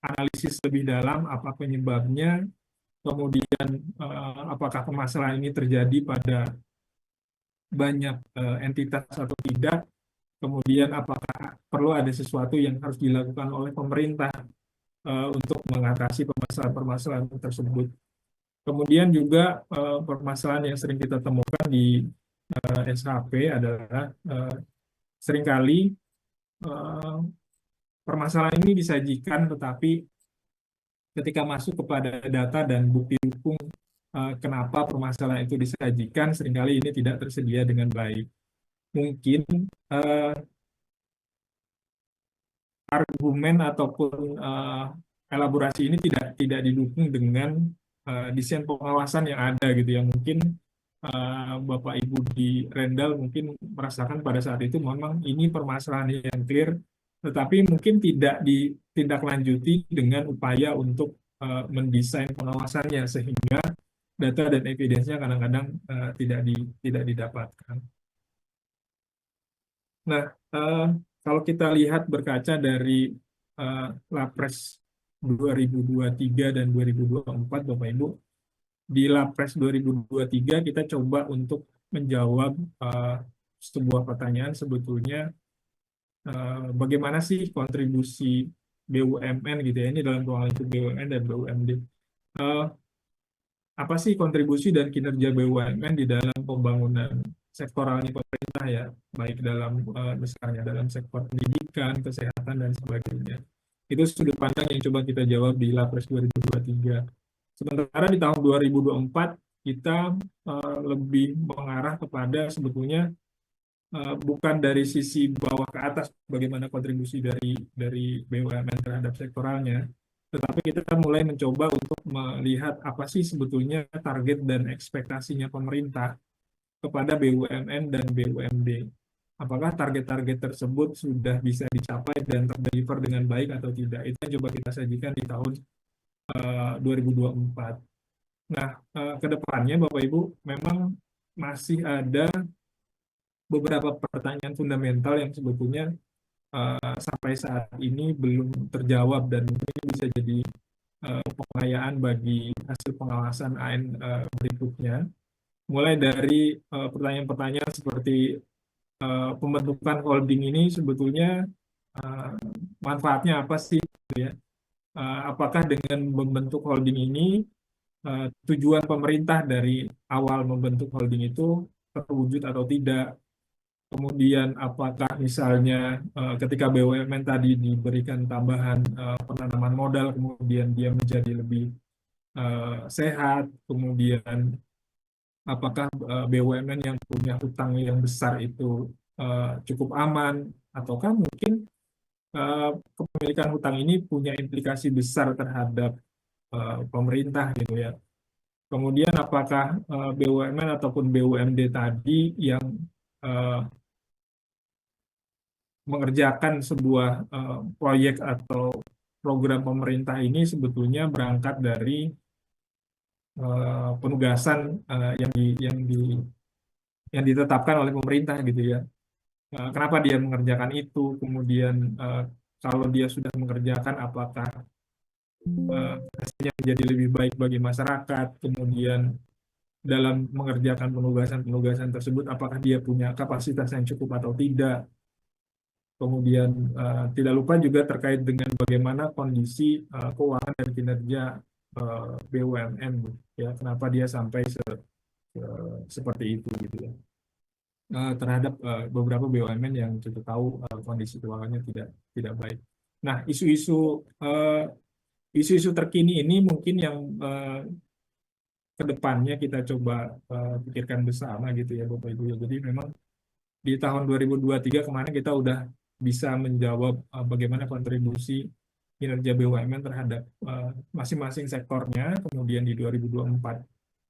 analisis lebih dalam apa penyebabnya, kemudian apakah permasalahan ini terjadi pada banyak entitas atau tidak, kemudian apakah perlu ada sesuatu yang harus dilakukan oleh pemerintah untuk mengatasi permasalahan-permasalahan tersebut. Kemudian juga permasalahan yang sering kita temukan di SHP adalah seringkali eh, permasalahan ini disajikan, tetapi ketika masuk kepada data dan bukti dukung kenapa permasalahan itu disajikan, seringkali ini tidak tersedia dengan baik. Mungkin eh, argumen ataupun elaborasi ini tidak didukung dengan desain pengawasan yang ada gitu ya. Mungkin Bapak Ibu di Rendal mungkin merasakan pada saat itu memang ini permasalahan yang clear, tetapi mungkin tidak ditindaklanjuti dengan upaya untuk mendesain pengawasannya sehingga data dan evidence-nya kadang-kadang tidak didapatkan. Nah, kalau kita lihat berkaca dari Lapres 2023 dan 2024, Bapak Ibu, di Lapres 2023 kita coba untuk menjawab sebuah pertanyaan sebetulnya bagaimana sih kontribusi BUMN gitu ya, ini dalam ruang lingkup BUMN dan BUMD. Eh, apa sih kontribusi dan kinerja BUMN di dalam pembangunan sektoralnya pemerintah ya, baik dalam misalnya dalam sektor pendidikan, kesehatan, dan sebagainya. Itu sudut pandang yang coba kita jawab di Lapres 2023. Sementara di tahun 2024 kita lebih mengarah kepada sebetulnya bukan dari sisi bawah ke atas bagaimana kontribusi dari BUMN terhadap sektoralnya, tetapi kita mulai mencoba untuk melihat apa sih sebetulnya target dan ekspektasinya pemerintah kepada BUMN dan BUMD. Apakah target-target tersebut sudah bisa dicapai dan terdeliver dengan baik atau tidak? Itu yang coba kita sajikan di tahun 2024. Nah, ke depannya Bapak Ibu memang masih ada beberapa pertanyaan fundamental yang sebetulnya sampai saat ini belum terjawab dan mungkin ini bisa jadi pengayaan bagi hasil pengawasan AN berikutnya. Mulai dari pertanyaan-pertanyaan seperti pembentukan holding ini sebetulnya uh, manfaatnya apa sih? Gitu ya? Apakah dengan membentuk holding ini tujuan pemerintah dari awal membentuk holding itu terwujud atau tidak? Kemudian apakah misalnya ketika BUMN tadi diberikan tambahan penanaman modal, kemudian dia menjadi lebih sehat, kemudian apakah BUMN yang punya hutang yang besar itu cukup aman, ataukah mungkin kepemilikan hutang ini punya implikasi besar terhadap pemerintah gitu ya. Kemudian apakah BUMN ataupun BUMD tadi yang eh, mengerjakan sebuah proyek atau program pemerintah ini sebetulnya berangkat dari penugasan yang ditetapkan oleh pemerintah gitu ya. Kenapa dia mengerjakan itu? Kemudian kalau dia sudah mengerjakan, apakah hasilnya menjadi lebih baik bagi masyarakat? Kemudian dalam mengerjakan penugasan-penugasan tersebut, apakah dia punya kapasitas yang cukup atau tidak? Kemudian tidak lupa juga terkait dengan bagaimana kondisi keuangan dan kinerja BUMN, ya kenapa dia sampai seperti itu gitu ya. Terhadap beberapa BUMN yang kita tahu kondisi keuangannya tidak baik. Nah, isu-isu terkini ini mungkin yang ke depannya kita coba pikirkan bersama gitu ya Bapak Ibu ya. Jadi memang di tahun 2023 kemarin kita udah bisa menjawab bagaimana kontribusi kinerja BUMN terhadap masing-masing sektornya. Kemudian di 2024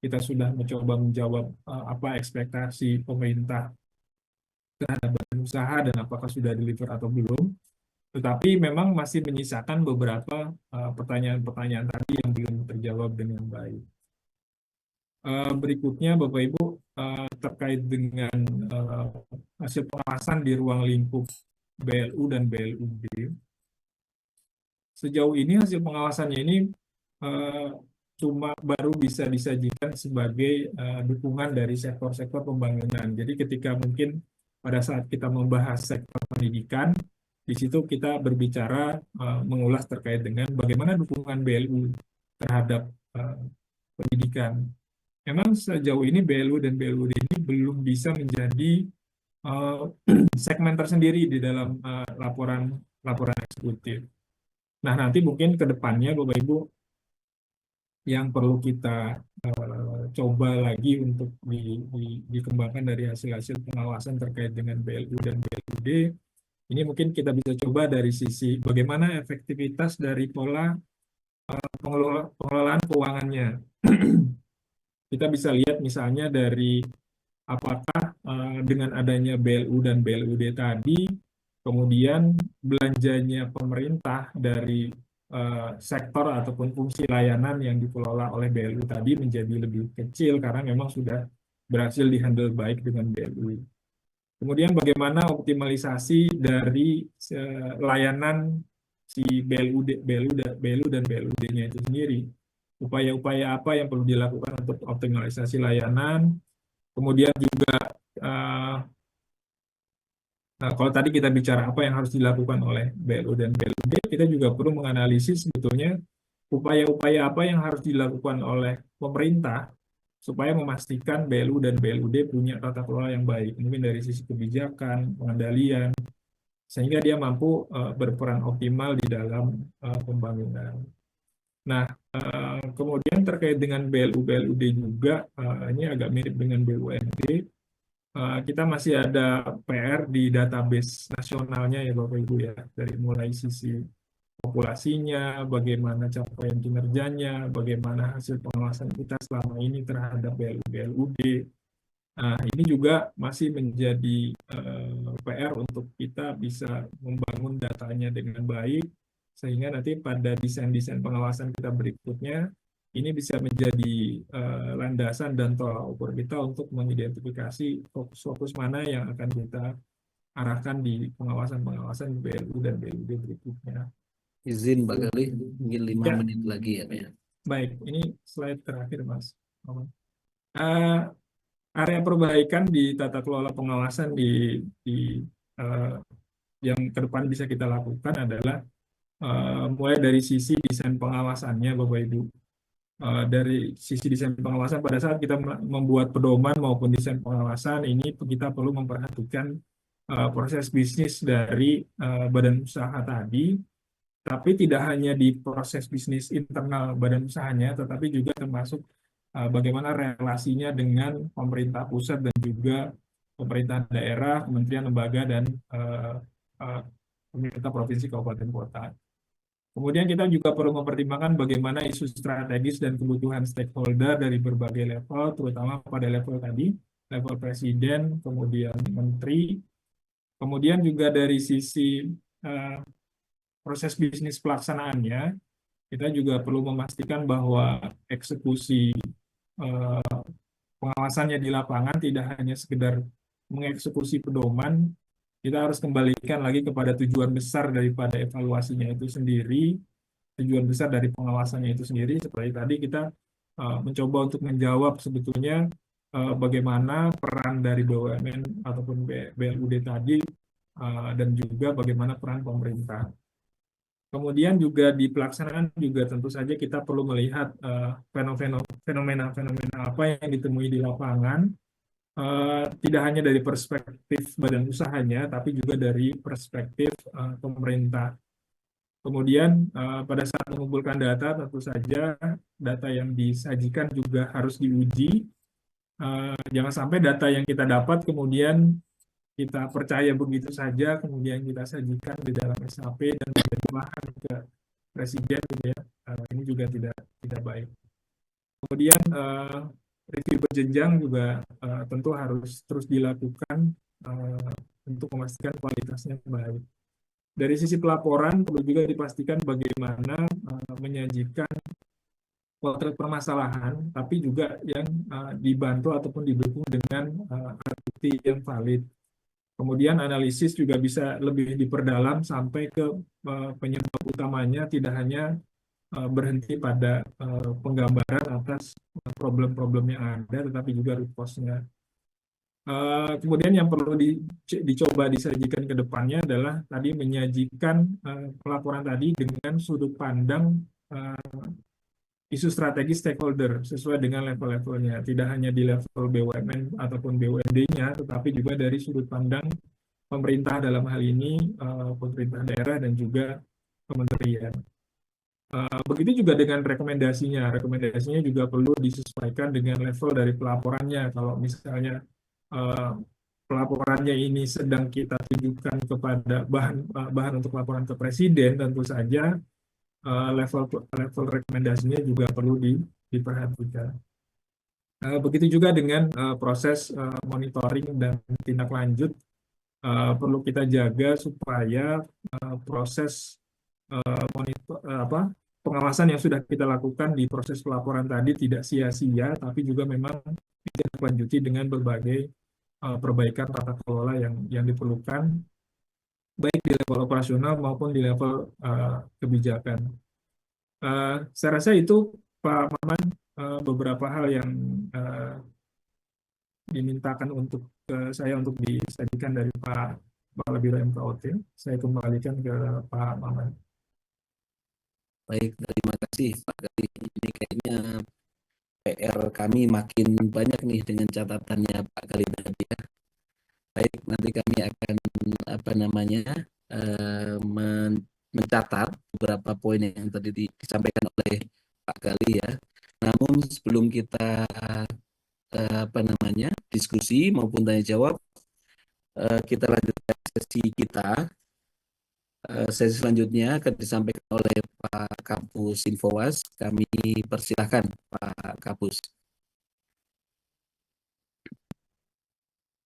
kita sudah mencoba menjawab apa ekspektasi pemerintah terhadap badan usaha dan apakah sudah deliver atau belum. Tetapi memang masih menyisakan beberapa pertanyaan-pertanyaan tadi yang belum terjawab dengan baik. Berikutnya Bapak Ibu terkait dengan hasil pengawasan di ruang lingkup BLU dan BLUD. sejauh ini hasil pengawasannya ini eh, cuma baru bisa disajikan sebagai dukungan dari sektor-sektor pembangunan. Jadi ketika mungkin pada saat kita membahas sektor pendidikan, di situ kita berbicara mengulas terkait dengan bagaimana dukungan BLU terhadap eh, pendidikan. Memang sejauh ini BLU dan BLUD ini belum bisa menjadi eh, segmen tersendiri di dalam laporan laporan eksekutif. Nah, nanti mungkin ke depannya Bapak Ibu yang perlu kita coba lagi untuk dikembangkan dari hasil-hasil pengawasan terkait dengan BLU dan BLUD. Ini mungkin kita bisa coba dari sisi bagaimana efektivitas dari pola pengelolaan keuangannya. Kita bisa lihat misalnya dari apakah dengan adanya BLU dan BLUD tadi, kemudian belanjanya pemerintah dari sektor ataupun fungsi layanan yang dikelola oleh BLU tadi menjadi lebih kecil karena memang sudah berhasil dihandle baik dengan BLU. Kemudian bagaimana optimalisasi dari layanan si BLU dan BLUD-nya itu sendiri. Upaya-upaya apa yang perlu dilakukan untuk optimalisasi layanan. Kemudian juga eh, kalau tadi kita bicara apa yang harus dilakukan oleh BLU dan BLUD, kita juga perlu menganalisis sebetulnya upaya-upaya apa yang harus dilakukan oleh pemerintah supaya memastikan BLU dan BLUD punya tata kelola yang baik, mungkin dari sisi kebijakan, pengendalian, sehingga dia mampu berperan optimal di dalam pembangunan. Nah, kemudian terkait dengan BLU BLUD juga, ini agak mirip dengan BUMD. Kita masih ada PR di database nasionalnya ya Bapak Ibu ya, dari mulai sisi populasinya, bagaimana capaian kinerjanya, bagaimana hasil pengawasan kita selama ini terhadap BLU BLUD. Nah, ini juga masih menjadi PR untuk kita bisa membangun datanya dengan baik, sehingga nanti pada desain-desain pengawasan kita berikutnya, ini bisa menjadi landasan dan tolak ukur kita untuk mengidentifikasi fokus-fokus mana yang akan kita arahkan di pengawasan-pengawasan BLU dan BLUD berikutnya. Izin Pak Gali, mungkin 5 Ya, menit lagi ya Pak ya. baik. Ini slide terakhir, Mas. Uh, area perbaikan di tata kelola pengawasan di uh, yang ke depan bisa kita lakukan adalah mulai dari sisi desain pengawasannya, Bapak Ibu. Dari sisi desain pengawasan pada saat kita membuat pedoman maupun desain pengawasan ini kita perlu memperhatikan proses bisnis dari badan usaha tadi, tapi tidak hanya di proses bisnis internal badan usahanya, tetapi juga termasuk bagaimana relasinya dengan pemerintah pusat dan juga pemerintah daerah, kementerian, lembaga, dan uh, pemerintah provinsi, kabupaten, kota. Kemudian kita juga perlu mempertimbangkan bagaimana isu strategis dan kebutuhan stakeholder dari berbagai level, terutama pada level tadi, level presiden, kemudian menteri, kemudian juga dari sisi uh, proses bisnis pelaksanaannya, kita juga perlu memastikan bahwa eksekusi pengawasannya di lapangan tidak hanya sekedar mengeksekusi pedoman, kita harus kembalikan lagi kepada tujuan besar daripada evaluasinya itu sendiri, tujuan besar dari pengawasannya itu sendiri. Seperti tadi kita mencoba untuk menjawab sebetulnya bagaimana peran dari BUMN ataupun BLUD tadi dan juga bagaimana peran pemerintah. Kemudian juga di pelaksanaan juga tentu saja kita perlu melihat fenomena-fenomena apa yang ditemui di lapangan, tidak hanya dari perspektif badan usahanya, tapi juga dari perspektif pemerintah. Kemudian pada saat mengumpulkan data, tentu saja data yang disajikan juga harus diuji. Jangan sampai data yang kita dapat kemudian kita percaya begitu saja, kemudian kita sajikan di dalam SAP dan menjadi bahan ke presiden, gitu ya. Ini juga tidak baik. Kemudian review berjenjang juga tentu harus terus dilakukan untuk memastikan kualitasnya baik. Dari sisi pelaporan perlu juga dipastikan bagaimana menyajikan potret permasalahan, tapi juga yang dibantu ataupun didukung dengan alat bukti yang valid. Kemudian analisis juga bisa lebih diperdalam sampai ke penyebab utamanya, tidak hanya berhenti pada penggambaran atas problem-problem yang ada, tetapi juga root cause-nya. Kemudian yang perlu dicoba disajikan ke depannya adalah tadi menyajikan pelaporan tadi dengan sudut pandang isu strategi stakeholder sesuai dengan level-levelnya. Tidak hanya di level BUMN ataupun BUMD-nya, tetapi juga dari sudut pandang pemerintah dalam hal ini, pemerintah daerah dan juga kementerian. Begitu juga dengan rekomendasinya. Rekomendasinya juga perlu disesuaikan dengan level dari pelaporannya. Kalau misalnya eh, pelaporannya ini sedang kita tujukan kepada bahan untuk laporan ke presiden, tentu saja level level rekomendasinya juga perlu diperhatikan. Begitu juga dengan proses monitoring dan tindak lanjut, perlu kita jaga supaya proses monitor pengawasan yang sudah kita lakukan di proses pelaporan tadi tidak sia-sia, tapi juga memang ditindaklanjuti dengan berbagai perbaikan tata kelola yang diperlukan, baik di level operasional maupun di level kebijakan. Saya rasa itu, Pak Maman, beberapa hal yang uh, dimintakan untuk saya untuk disajikan dari Pak Biro MKOT. Saya kembalikan ke Pak Maman. Baik, terima kasih Pak Gali. Ini kayaknya PR kami makin banyak nih dengan catatannya Pak Gali tadi ya. Baik, nanti kami akan apa namanya mencatat beberapa poin yang tadi disampaikan oleh Pak Gali ya. Namun sebelum kita apa namanya diskusi maupun tanya jawab, kita lanjutkan sesi kita. Sesi selanjutnya akan disampaikan oleh Pak Kapus Infowas. Kami persilahkan Pak Kapus.